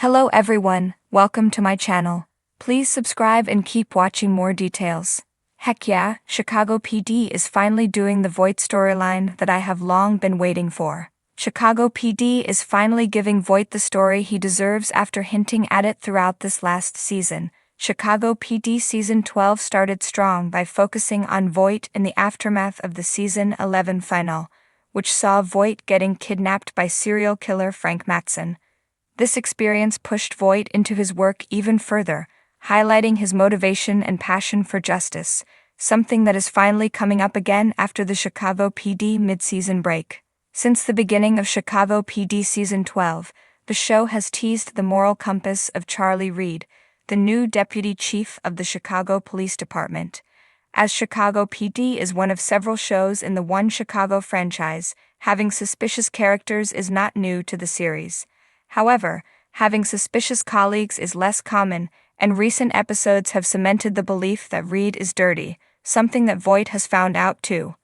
Hello everyone, welcome to my channel. Please subscribe and keep watching more details. Heck yeah, Chicago PD is finally doing the Voight storyline that I have long been waiting for. Chicago PD is finally giving Voight the story he deserves after hinting at it throughout this last season. Chicago PD Season 12 started strong by focusing on Voight in the aftermath of the Season 11 final, which saw Voight getting kidnapped by serial killer Frank Matson. This experience pushed Voight into his work even further, highlighting his motivation and passion for justice, something that is finally coming up again after the Chicago PD mid-season break. Since the beginning of Chicago PD Season 12, the show has teased the moral compass of Charlie Reed, the new deputy chief of the Chicago Police Department. As Chicago PD is one of several shows in the One Chicago franchise, having suspicious characters is not new to the series. However, having suspicious colleagues is less common, and recent episodes have cemented the belief that Reed is dirty, something that Voight has found out too.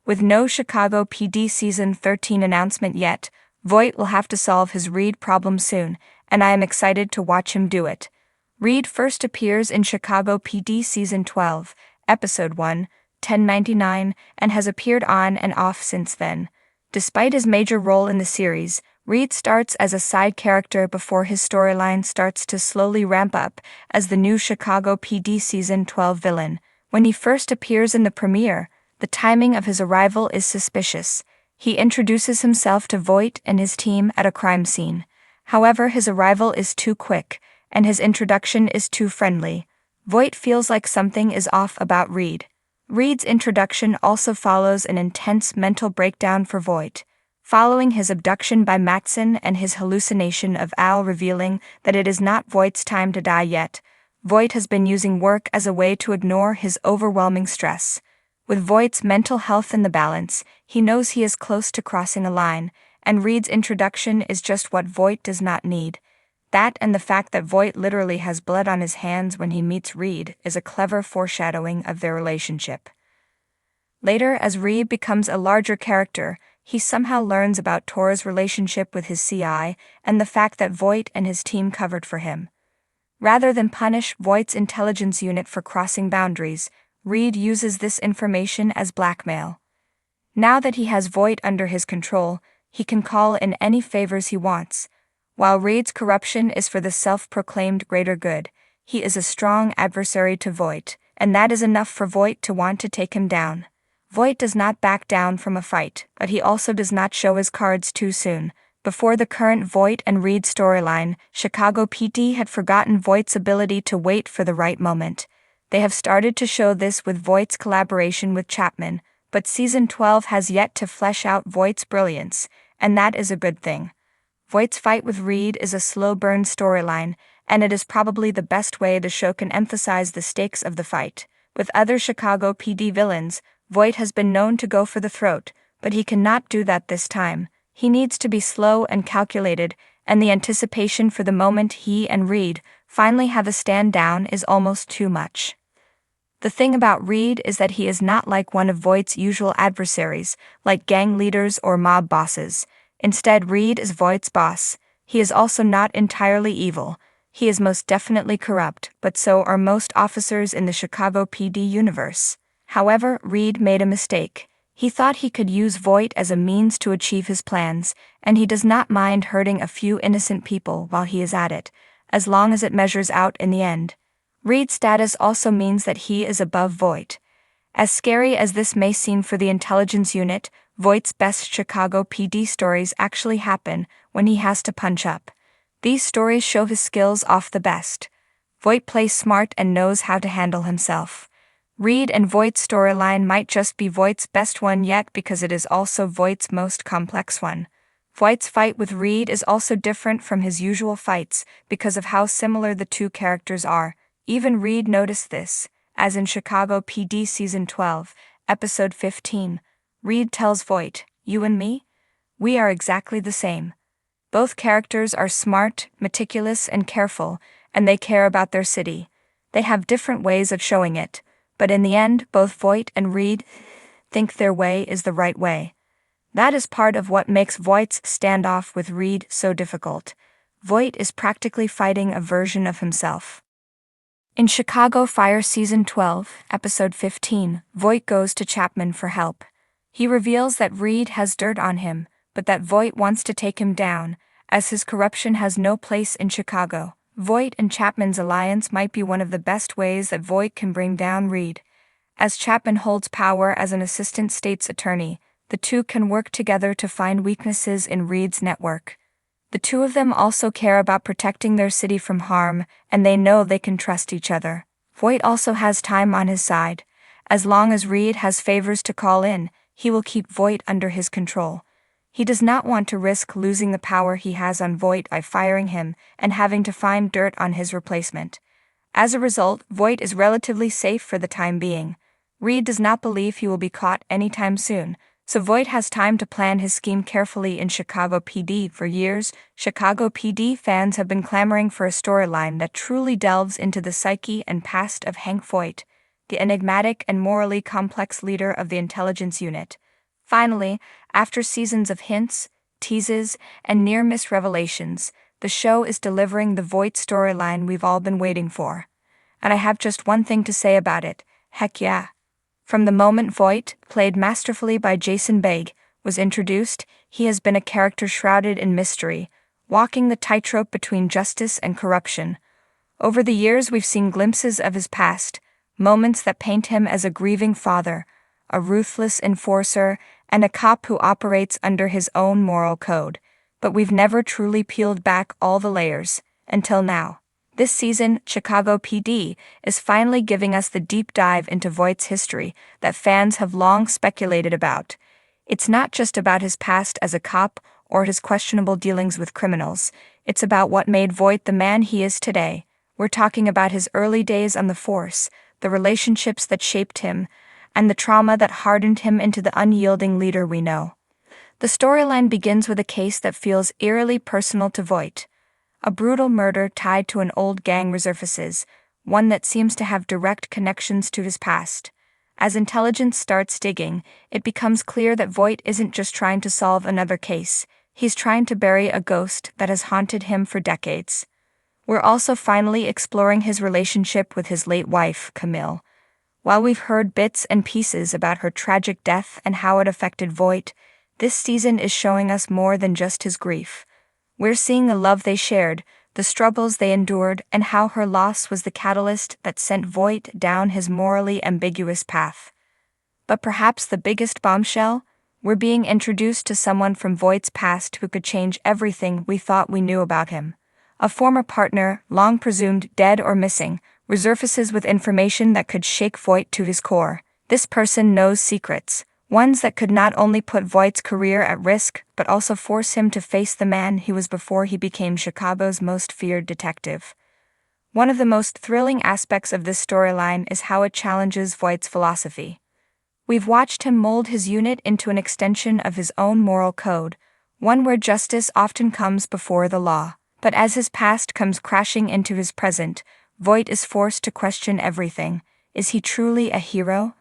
With no Chicago PD Season 13 announcement yet, Voight will have to solve his Reed problem soon, and I am excited to watch him do it. Reed first appears in Chicago PD Season 12, Episode 1, 1099, and has appeared on and off since then. Despite his major role in the series, Reed starts as a side character before his storyline starts to slowly ramp up as the new Chicago PD Season 12 villain. When he first appears in the premiere, the timing of his arrival is suspicious. He introduces himself to Voight and his team at a crime scene. However, his arrival is too quick, and his introduction is too friendly. Voight feels like something is off about Reed. Reed's introduction also follows an intense mental breakdown for Voight. Following his abduction by Matson and his hallucination of Al revealing that it is not Voight's time to die yet, Voight has been using work as a way to ignore his overwhelming stress. With Voight's mental health in the balance, he knows he is close to crossing a line, and Reed's introduction is just what Voight does not need. That and the fact that Voight literally has blood on his hands when he meets Reed is a clever foreshadowing of their relationship. Later, as Reed becomes a larger character, he somehow learns about Tora's relationship with his CI and the fact that Voight and his team covered for him. Rather than punish Voight's intelligence unit for crossing boundaries, Reed uses this information as blackmail. Now that he has Voight under his control, he can call in any favors he wants. While Reed's corruption is for the self-proclaimed greater good, he is a strong adversary to Voight, and that is enough for Voight to want to take him down. Voight does not back down from a fight, but he also does not show his cards too soon. Before the current Voight and Reed storyline, Chicago PD had forgotten Voight's ability to wait for the right moment. They have started to show this with Voight's collaboration with Chapman, but Season 12 has yet to flesh out Voight's brilliance, and that is a good thing. Voight's fight with Reed is a slow-burn storyline, and it is probably the best way the show can emphasize the stakes of the fight. With other Chicago PD villains, Voight has been known to go for the throat, but he cannot do that this time. He needs to be slow and calculated, and the anticipation for the moment he and Reed finally have a stand down is almost too much. The thing about Reed is that he is not like one of Voight's usual adversaries, like gang leaders or mob bosses. Instead, Reed is Voight's boss. He is also not entirely evil. He is most definitely corrupt, but so are most officers in the Chicago PD universe. However, Reed made a mistake. He thought he could use Voight as a means to achieve his plans, and he does not mind hurting a few innocent people while he is at it, as long as it measures out in the end. Reed's status also means that he is above Voight. As scary as this may seem for the intelligence unit, Voight's best Chicago PD stories actually happen when he has to punch up. These stories show his skills off the best. Voight plays smart and knows how to handle himself. Reed and Voight's storyline might just be Voight's best one yet because it is also Voight's most complex one. Voight's fight with Reed is also different from his usual fights because of how similar the two characters are. Even Reed noticed this, as in Chicago PD Season 12, Episode 15. Reed tells Voight, "You and me? We are exactly the same." Both characters are smart, meticulous, and careful, and they care about their city. They have different ways of showing it, but in the end, both Voight and Reed think their way is the right way. That is part of what makes Voight's standoff with Reed so difficult. Voight is practically fighting a version of himself. In Chicago Fire Season 12, Episode 15, Voight goes to Chapman for help. He reveals that Reed has dirt on him, but that Voight wants to take him down, as his corruption has no place in Chicago. Voight and Chapman's alliance might be one of the best ways that Voight can bring down Reed. As Chapman holds power as an assistant state's attorney, the two can work together to find weaknesses in Reed's network. The two of them also care about protecting their city from harm, and they know they can trust each other. Voight also has time on his side. As long as Reed has favors to call in, he will keep Voight under his control. He does not want to risk losing the power he has on Voight by firing him and having to find dirt on his replacement. As a result, Voight is relatively safe for the time being. Reed does not believe he will be caught anytime soon, so Voight has time to plan his scheme carefully in Chicago PD. For years, Chicago PD fans have been clamoring for a storyline that truly delves into the psyche and past of Hank Voight, the enigmatic and morally complex leader of the intelligence unit. Finally, after seasons of hints, teases, and near-miss revelations, the show is delivering the Voight storyline we've all been waiting for. And I have just one thing to say about it: heck yeah. From the moment Voight, played masterfully by Jason Begg, was introduced, he has been a character shrouded in mystery, walking the tightrope between justice and corruption. Over the years we've seen glimpses of his past, moments that paint him as a grieving father, a ruthless enforcer, and a cop who operates under his own moral code. But we've never truly peeled back all the layers, until now. This season, Chicago PD is finally giving us the deep dive into Voight's history that fans have long speculated about. It's not just about his past as a cop or his questionable dealings with criminals. It's about what made Voight the man he is today. We're talking about his early days on the force, the relationships that shaped him, and the trauma that hardened him into the unyielding leader we know. The storyline begins with a case that feels eerily personal to Voight. A brutal murder tied to an old gang resurfaces, one that seems to have direct connections to his past. As intelligence starts digging, it becomes clear that Voight isn't just trying to solve another case, he's trying to bury a ghost that has haunted him for decades. We're also finally exploring his relationship with his late wife, Camille. While we've heard bits and pieces about her tragic death and how it affected Voight, this season is showing us more than just his grief. We're seeing the love they shared, the struggles they endured, and how her loss was the catalyst that sent Voight down his morally ambiguous path. But perhaps the biggest bombshell? We're being introduced to someone from Voight's past who could change everything we thought we knew about him. A former partner, long presumed dead or missing, resurfaces with information that could shake Voight to his core. This person knows secrets, ones that could not only put Voight's career at risk, but also force him to face the man he was before he became Chicago's most feared detective. One of the most thrilling aspects of this storyline is how it challenges Voight's philosophy. We've watched him mold his unit into an extension of his own moral code, one where justice often comes before the law. But as his past comes crashing into his present, Voight is forced to question everything. Is he truly a hero?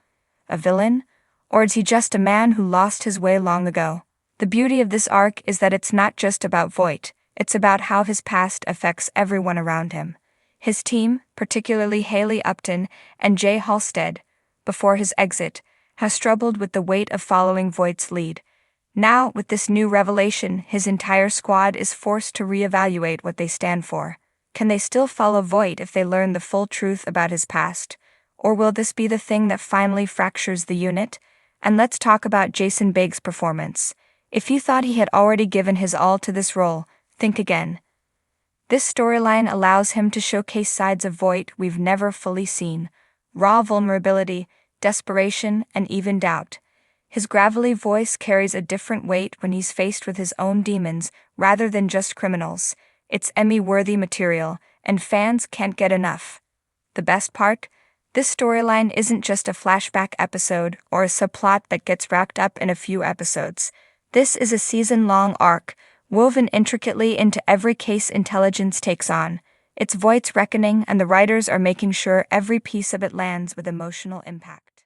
A villain? Or is he just a man who lost his way long ago? The beauty of this arc is that it's not just about Voight, it's about how his past affects everyone around him. His team, particularly Haley Upton and Jay Halstead, before his exit, has struggled with the weight of following Voight's lead. Now, with this new revelation, his entire squad is forced to reevaluate what they stand for. Can they still follow Voight if they learn the full truth about his past? Or will this be the thing that finally fractures the unit? And let's talk about Jason Begg's performance. If you thought he had already given his all to this role, think again. This storyline allows him to showcase sides of Voight we've never fully seen: raw vulnerability, desperation, and even doubt. His gravelly voice carries a different weight when he's faced with his own demons rather than just criminals. It's Emmy-worthy material, and fans can't get enough. The best part? This storyline isn't just a flashback episode or a subplot that gets wrapped up in a few episodes. This is a season-long arc, woven intricately into every case intelligence takes on. It's Voight's reckoning, and the writers are making sure every piece of it lands with emotional impact.